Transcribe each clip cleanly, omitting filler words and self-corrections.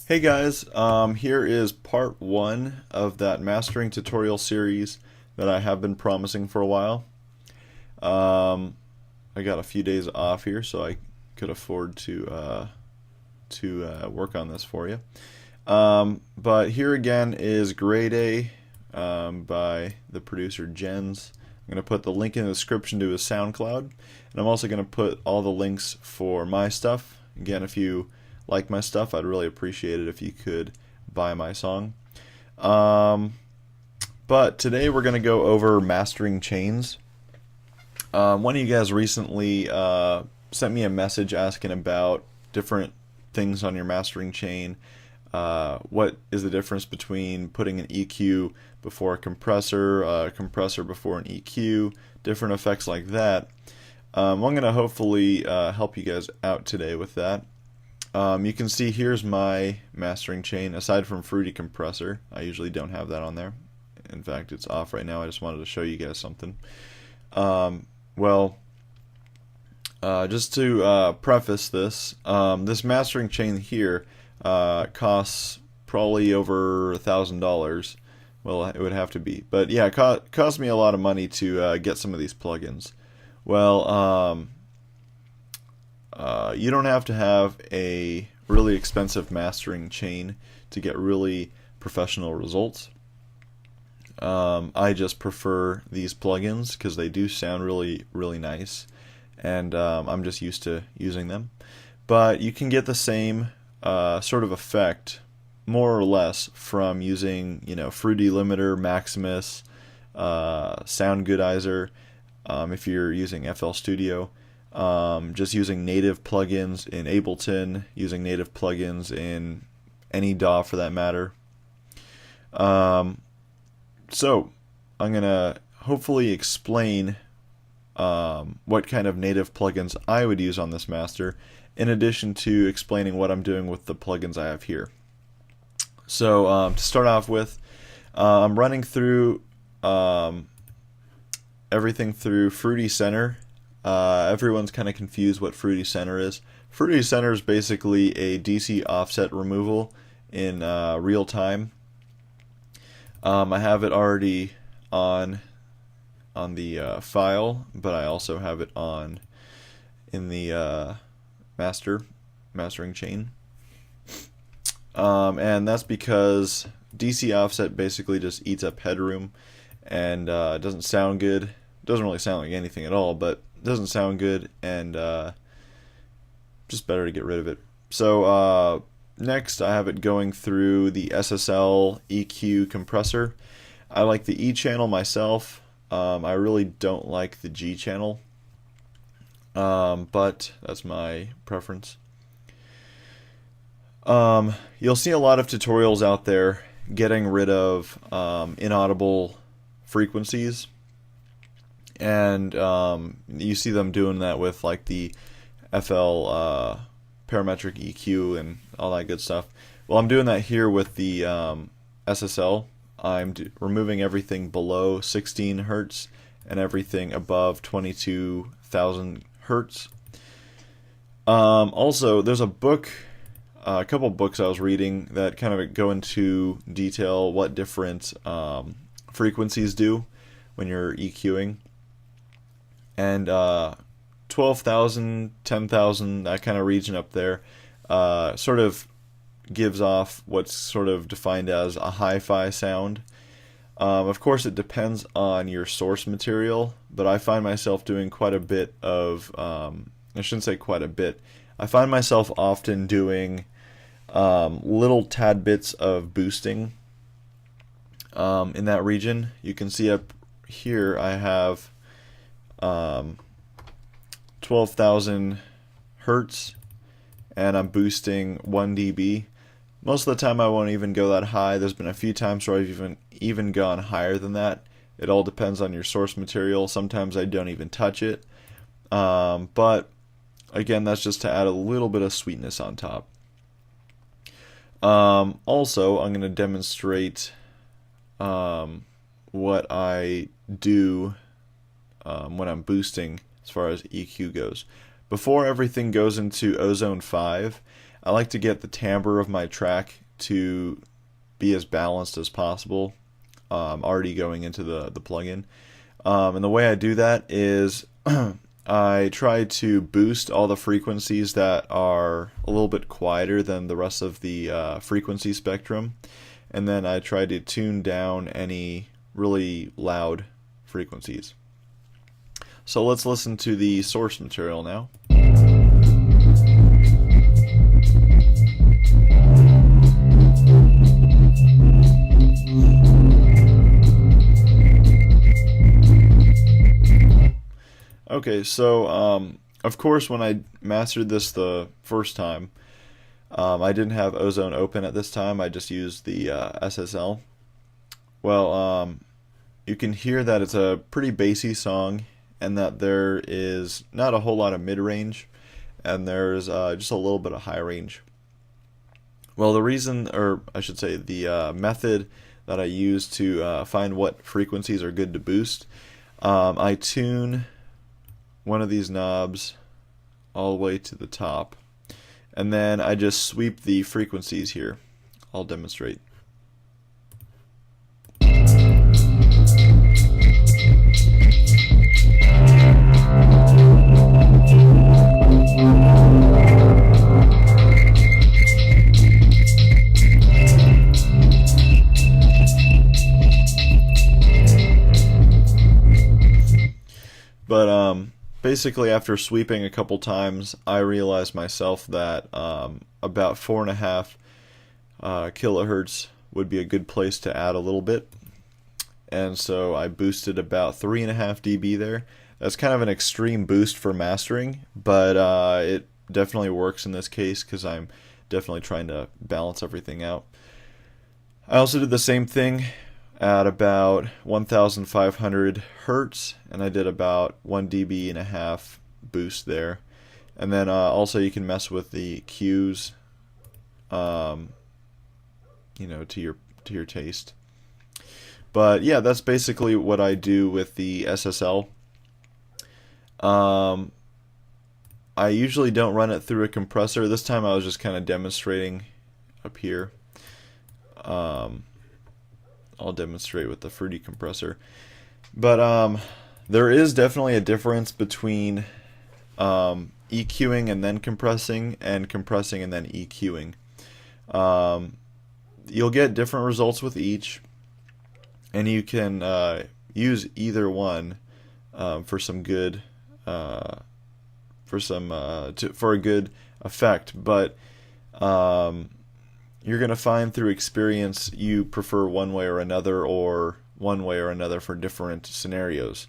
Hey guys, here is part one of that mastering tutorial series that I have been promising for a while. Um, I got a few days off here, so I could afford to work on this for you. But here again is Grade A by the producer Jens. I'm going to put the link in the description to his SoundCloud, and I'm also going to put all the links for my stuff. Again, if you like my stuff, I'd really appreciate it if you could buy my song. Um, but today we're going to go over mastering chains. One of you guys recently sent me a message asking about different things on your mastering chain. What is the difference between putting an EQ before a compressor before an EQ, different effects like that. I'm going to hopefully help you guys out today with that. You can see here's my mastering chain. Aside from Fruity Compressor, I usually don't have that on there. In fact, it's off right now. I just wanted to show you guys something. Just to preface this, this mastering chain here costs probably over $1,000. Well, it would have to be, but yeah, it cost me a lot of money to get some of these plugins. Well, you don't have to have a really expensive mastering chain to get really professional results. I just prefer these plugins because they do sound really, really nice, and I'm just used to using them. But you can get the same sort of effect, more or less, from using, Fruity Limiter, Maximus, Sound Good Iser, if you're using FL Studio. Just using native plugins in Ableton, using native plugins in any DAW for that matter. So I'm going to hopefully explain what kind of native plugins I would use on this master, in addition to explaining what I'm doing with the plugins I have here. So to start off with, I'm running through everything through Fruity Center. Everyone's kind of confused what Fruity Center is. Fruity Center is basically a DC offset removal in real time. I have it already on the file, but I also have it on in the mastering chain. And that's because DC offset basically just eats up headroom, and it doesn't sound good. It doesn't really sound like anything at all, but it doesn't sound good, and just better to get rid of it. So next I have it going through the SSL EQ compressor. I like the E channel myself. I really don't like the G channel, but that's my preference. You'll see a lot of tutorials out there getting rid of inaudible frequencies, and you see them doing that with like the FL parametric EQ and all that good stuff. Well, I'm doing that here with the SSL. I'm removing everything below 16 hertz and everything above 22,000 hertz. Also, there's a couple books I was reading that kind of go into detail what different frequencies do when you're EQing. And 12,000, 10,000, that kind of region up there sort of gives off what's sort of defined as a hi-fi sound. Of course, it depends on your source material, but I find myself doing quite a bit of, I shouldn't say quite a bit, I find myself often doing little tad bits of boosting in that region. You can see up here I have 12,000 hertz, and I'm boosting 1 dB. Most of the time I won't even go that high. There's been a few times where I've even gone higher than that. It all depends on your source material. Sometimes I don't even touch it. But again, that's just to add a little bit of sweetness on top. Also, I'm going to demonstrate what I do when I'm boosting as far as EQ goes. Before everything goes into Ozone 5, I like to get the timbre of my track to be as balanced as possible, already going into the plugin. And the way I do that is I try to boost all the frequencies that are a little bit quieter than the rest of the frequency spectrum, and then I try to tune down any really loud frequencies. So let's listen to the source material now. Okay, so of course when I mastered this the first time, I didn't have Ozone open at this time. I just used the SSL. Well, you can hear that it's a pretty bassy song, and that there is not a whole lot of mid-range, and there's just a little bit of high range. Well, the reason, or I should say the method that I use to find what frequencies are good to boost, I tune one of these knobs all the way to the top, and then I just sweep the frequencies here. I'll demonstrate. But basically, after sweeping a couple times, I realized myself that about 4.5 kilohertz would be a good place to add a little bit, and so I boosted about 3.5 dB there. That's kind of an extreme boost for mastering, but it definitely works in this case because I'm definitely trying to balance everything out. I also did the same thing at about 1,500 hertz, and I did about 1 dB and a half boost there. And then also you can mess with the Qs, you know, to your taste. But yeah, that's basically what I do with the SSL. I usually don't run it through a compressor. This time I was just kind of demonstrating up here. I'll demonstrate with the Fruity compressor. But there is definitely a difference between EQing and then compressing, and compressing and then EQing. You'll get different results with each, and you can use either one for some good for a good effect. But you're going to find through experience you prefer one way or another, or one way or another for different scenarios.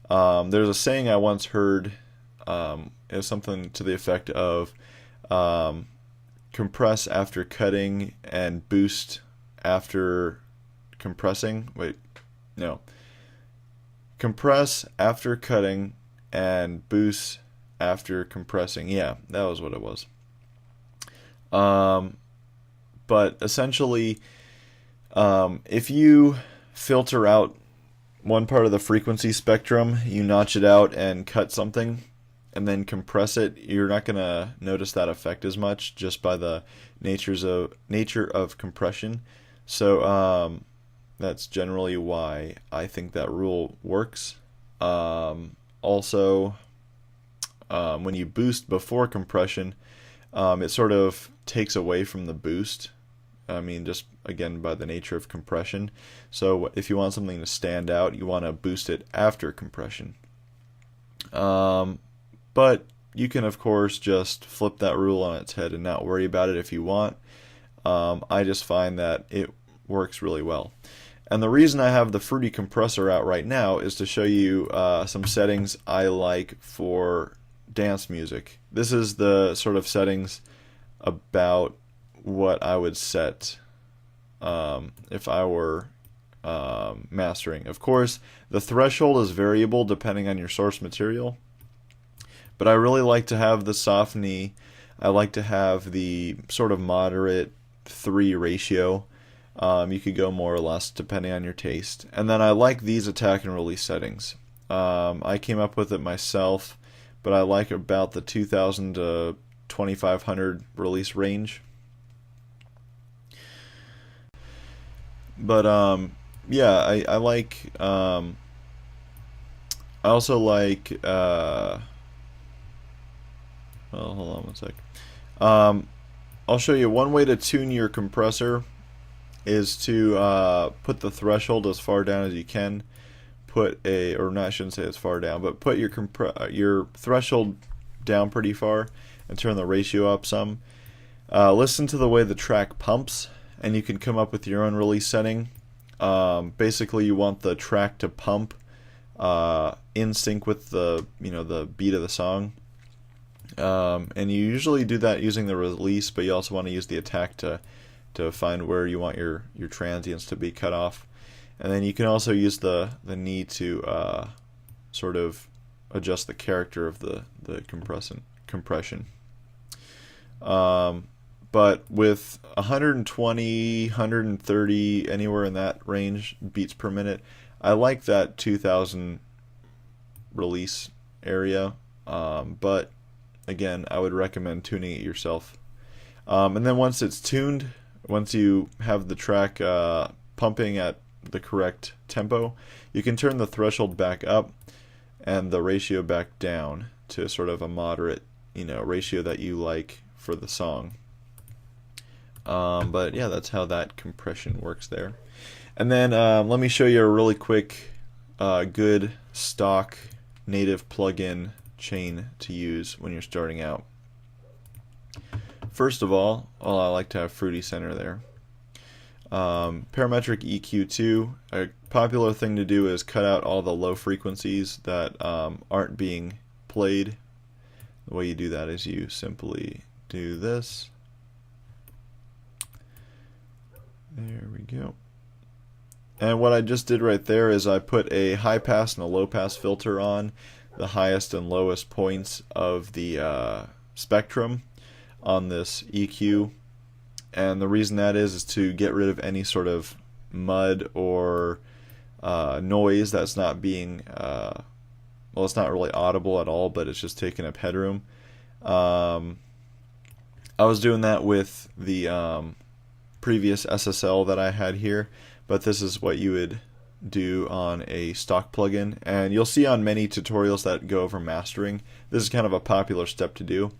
There's a saying I once heard, it was something to the effect of compress after cutting and boost after compressing. Wait, no. Compress after cutting and boost after compressing. Yeah, that was what it was. But essentially, if you filter out one part of the frequency spectrum, you notch it out and cut something, and then compress it, you're not going to notice that effect as much just by the nature of compression. So that's generally why I think that rule works. Also, when you boost before compression, it sort of takes away from the boost. I mean, just again by the nature of compression. So if you want something to stand out, you want to boost it after compression. But you can of course just flip that rule on its head and not worry about it if you want. I just find that it works really well. And the reason I have the Fruity compressor out right now is to show you some settings I like for dance music. This is the sort of settings about what I would set if I were mastering. Of course, the threshold is variable depending on your source material, but I really like to have the soft knee. I like to have the sort of moderate 3 ratio. You could go more or less depending on your taste. And then I like these attack and release settings. I came up with it myself, but I like about the 2,000 to 2500 release range. But yeah, I like I also like well, hold on one sec. I'll show you one way to tune your compressor is to put the threshold as far down as you can. Put a, or not, I shouldn't say as far down, but put your threshold down pretty far and turn the ratio up some. Listen to the way the track pumps, and you can come up with your own release setting. Basically, you want the track to pump in sync with the the beat of the song. And you usually do that using the release, but you also want to use the attack to find where you want your transients to be cut off. And then you can also use the knee to sort of adjust the character of the compression. But with 120, 130, anywhere in that range beats per minute, I like that 2000 release area. But again, I would recommend tuning it yourself. And then once it's tuned, once you have the track pumping at the correct tempo, you can turn the threshold back up and the ratio back down to sort of a moderate, ratio that you like for the song. But yeah, that's how that compression works there. And then let me show you a really quick, good stock native plugin chain to use when you're starting out. First of all, I like to have Fruity Center there. Parametric EQ2, a popular thing to do is cut out all the low frequencies that aren't being played. The way you do that is you simply do this. There we go. And what I just did right there is I put a high pass and a low pass filter on the highest and lowest points of the spectrum on this EQ. And the reason that is to get rid of any sort of mud or noise that's not being, well, it's not really audible at all, but it's just taking up headroom. I was doing that with the previous SSL that I had here, but this is what you would do on a stock plugin. And you'll see on many tutorials that go over mastering, this is kind of a popular step to do.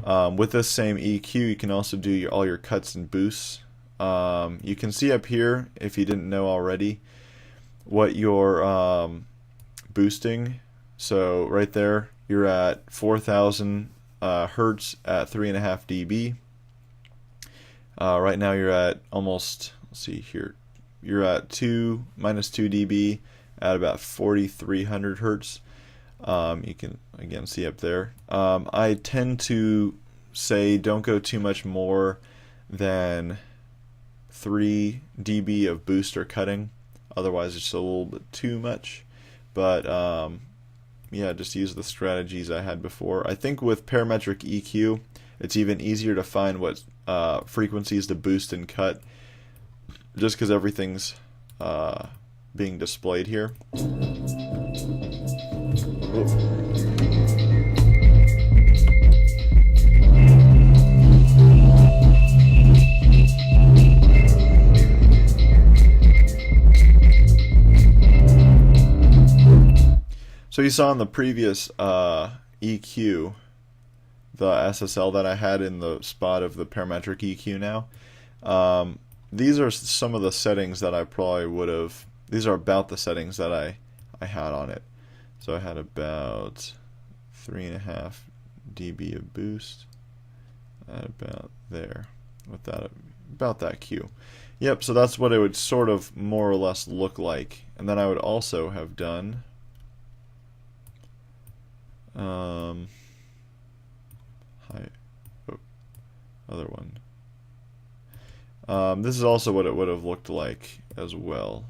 With this same EQ, you can also do all your cuts and boosts. You can see up here, if you didn't know already, what you're boosting. So right there, you're at 4,000 hertz at 3.5 dB. Right now you're at almost, let's see here, you're at minus 2 dB at about 4,300 hertz. You can again see up there. I tend to say don't go too much more than 3 dB of boost or cutting, otherwise it's a little bit too much. But yeah, just use the strategies I had before. I think with parametric EQ, it's even easier to find what frequencies to boost and cut, just because everything's being displayed here. So you saw in the previous EQ, the SSL that I had in the spot of the parametric EQ now. These are some of the settings that I probably would have, these are about the settings that I had on it. So I had about 3.5 dB of boost at about there, with that, about that Q. Yep, so that's what it would sort of more or less look like. And then I would also have done other one. This is also what it would have looked like as well.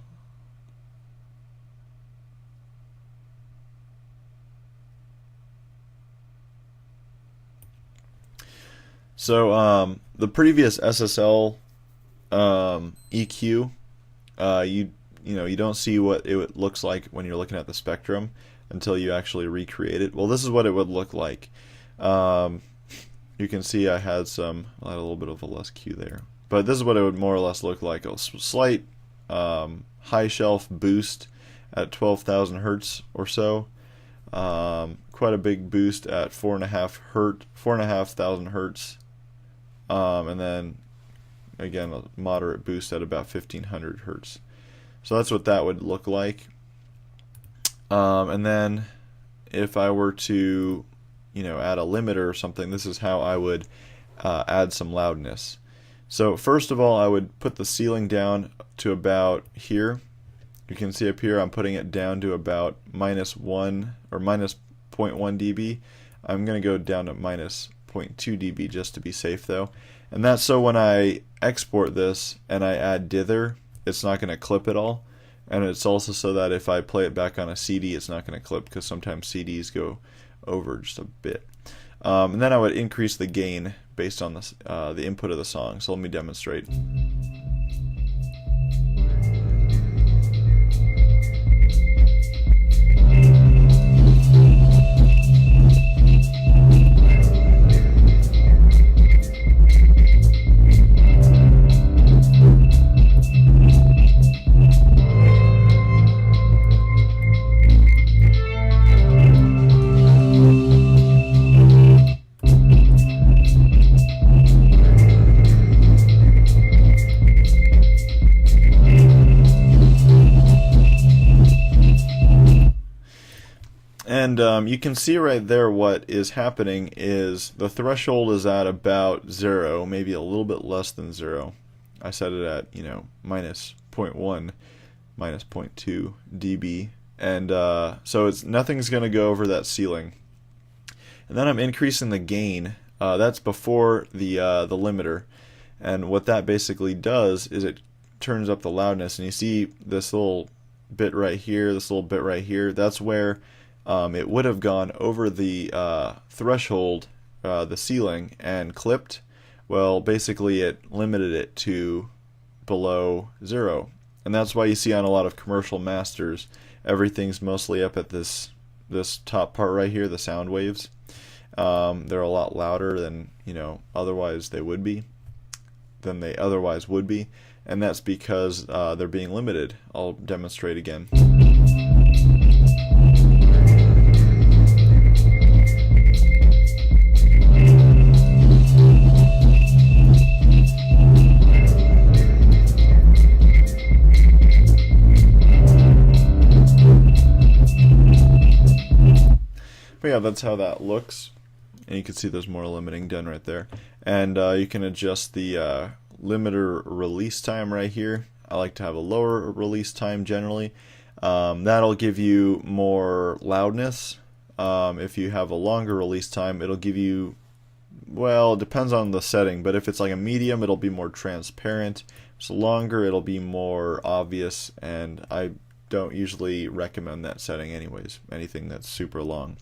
So the previous SSL EQ, you don't see what it looks like when you're looking at the spectrum until you actually recreate it. Well, this is what it would look like. You're you can see I had a little bit of a less Q there. But this is what it would more or less look like. A slight high shelf boost at 12,000 hertz or so. Quite a big boost at 4,500 hertz. And then again a moderate boost at about 1,500 hertz. So that's what that would look like. And then if I were to, add a limiter or something, this is how I would add some loudness. So first of all, I would put the ceiling down to about here. You can see up here I'm putting it down to about -1 or -0.1 dB. I'm going to go down to -0.2 dB just to be safe though. And that's so when I export this and I add dither, it's not going to clip at all. And it's also so that if I play it back on a CD, it's not going to clip, because sometimes CDs go over just a bit. And then I would increase the gain based on the input of the song. So let me demonstrate. And you can see right there what is happening is the threshold is at about 0, maybe a little bit less than 0. I set it at, -0.1, -0.2 dB. And so nothing's going to go over that ceiling. And then I'm increasing the gain. That's before the limiter. And what that basically does is it turns up the loudness. And you see this little bit right here, this little bit right here. That's where it would have gone over the threshold, the ceiling, and clipped. Well, basically it limited it to below 0. And that's why you see on a lot of commercial masters, everything's mostly up at this top part right here, the sound waves. They're a lot louder than otherwise they would be, and that's because they're being limited. I'll demonstrate again. But yeah, that's how that looks. And you can see there's more limiting done right there. And you can adjust the limiter release time right here. I like to have a lower release time generally. That'll give you more loudness. If you have a longer release time, it'll give you, well, it depends on the setting, but if it's like a medium, it'll be more transparent. If it's longer, it'll be more obvious, and I don't usually recommend that setting anyways, anything that's super long.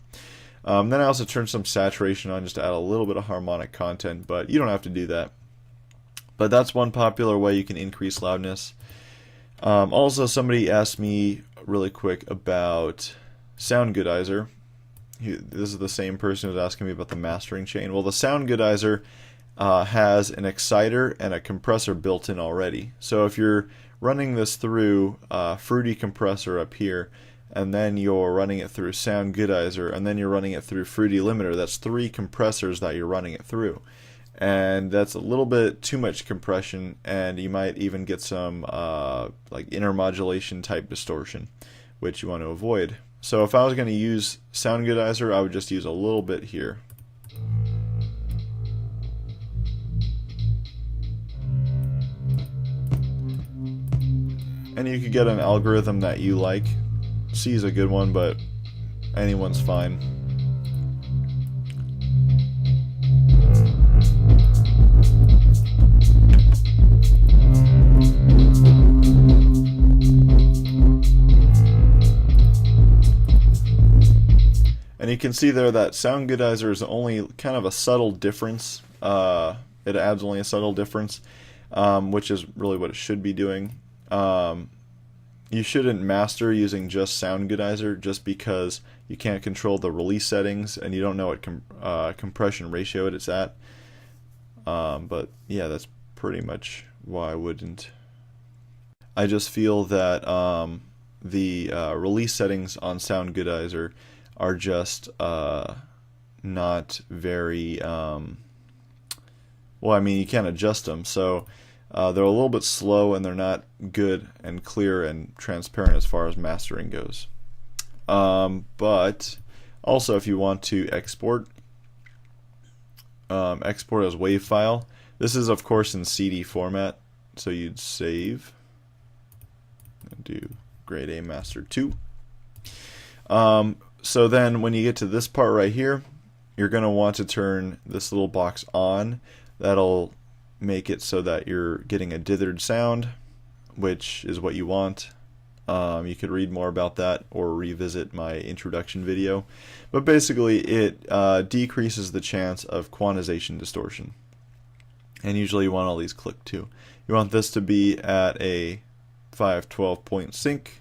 Then I also turn some saturation on just to add a little bit of harmonic content, but you don't have to do that. But that's one popular way you can increase loudness. Also, somebody asked me really quick about Sound Good Iser. This is the same person who's asking me about the mastering chain. Well, the Sound Good Iser has an exciter and a compressor built in already. So if you're running this through Fruity Compressor up here, and then you're running it through Sound Good Iser, and then you're running it through Fruity Limiter, that's 3 compressors that you're running it through. And that's a little bit too much compression, and you might even get some like intermodulation type distortion, which you want to avoid. So if I was going to use Sound Good Iser, I would just use a little bit here. And you could get an algorithm that you like. C is a good one, but anyone's fine. And you can see there that Sound Good Iser is only kind of a subtle difference. It adds only a subtle difference, which is really what it should be doing. you shouldn't master using just Sound Iser just because you can't control the release settings and you don't know what compression ratio it's at. But yeah, that's pretty much why I wouldn't. I just feel that the release settings on Sound Iser are just not very well, I mean, you can't adjust them, so they're a little bit slow and they're not good and clear and transparent as far as mastering goes. But also, if you want to export as WAV file, this is of course in CD format, so you'd save and do grade A master 2. So then when you get to this part right here, you're going to want to turn this little box on. That'll make it so that you're getting a dithered sound, which is what you want. You could read more about that or revisit my introduction video. But basically it decreases the chance of quantization distortion. And usually you want all these clicked too. You want this to be at a 512 point sync,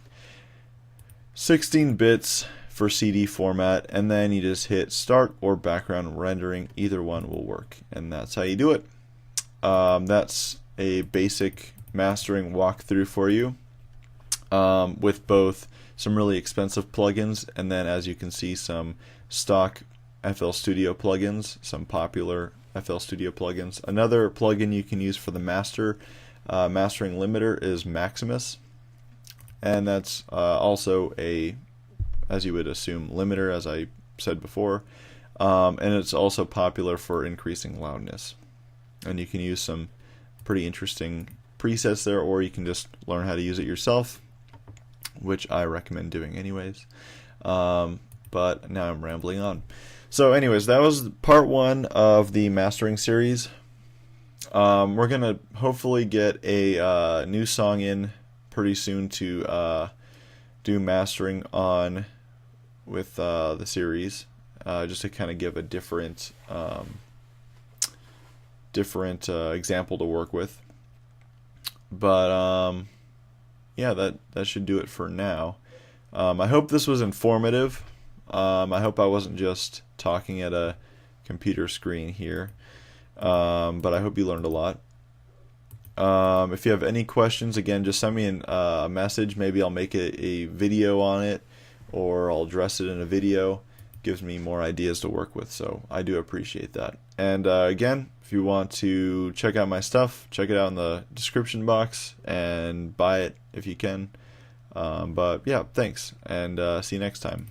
16 bits for CD format, and then you just hit start or background rendering. Either one will work, and that's how you do it. That's a basic mastering walkthrough for you, with both some really expensive plugins and then, as you can see, some stock FL Studio plugins, some popular FL Studio plugins. Another plugin you can use for the mastering limiter is Maximus, and that's also a, as you would assume, limiter, as I said before, and it's also popular for increasing loudness. And you can use some pretty interesting presets there, or you can just learn how to use it yourself, which I recommend doing anyways. But now I'm rambling on. So anyways, that was part 1 of the mastering series. We're going to hopefully get a new song in pretty soon to do mastering on with the series, just to kind of give a different example to work with. But yeah, that should do it for now. I hope this was informative. I hope I wasn't just talking at a computer screen here, but I hope you learned a lot. If you have any questions, again, just send me a message. Maybe I'll make a video on it, or I'll address it in a video. Gives me more ideas to work with, so I do appreciate that. And again, if you want to check out my stuff, check it out in the description box and buy it if you can. But yeah, thanks, and see you next time.